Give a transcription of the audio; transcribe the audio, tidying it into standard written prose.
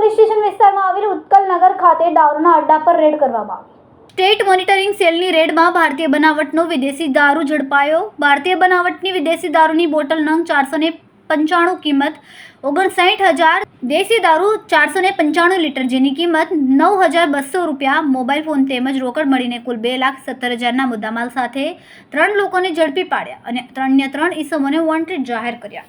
Police station વિસ્તારમાં આવેલ ઉત્કલનગર ખાતે દારૂના અડ્ડા પર રેડ કરવામાં આવી। સ્ટેટ મોનિટરિંગ સેલની રેડમાં ભારતીય બનાવટનો વિદેશી દારૂ ઝડપાયો। ભારતીય બનાવટની વિદેશી દારૂની બોટલ નંગ 495 કિંમત 59,000, દેશી દારૂ 495 લીટર જેની કિંમત 9,200 રૂપિયા, મોબાઈલ ફોન તેમજ રોકડ મળીને કુલ 2,70,000ના મુદ્દામાલ સાથે 3 લોકોને ઝડપી પાડ્યા અને અન્ય 3 ઇસમોને વોન્ટેડ જાહેર કર્યા।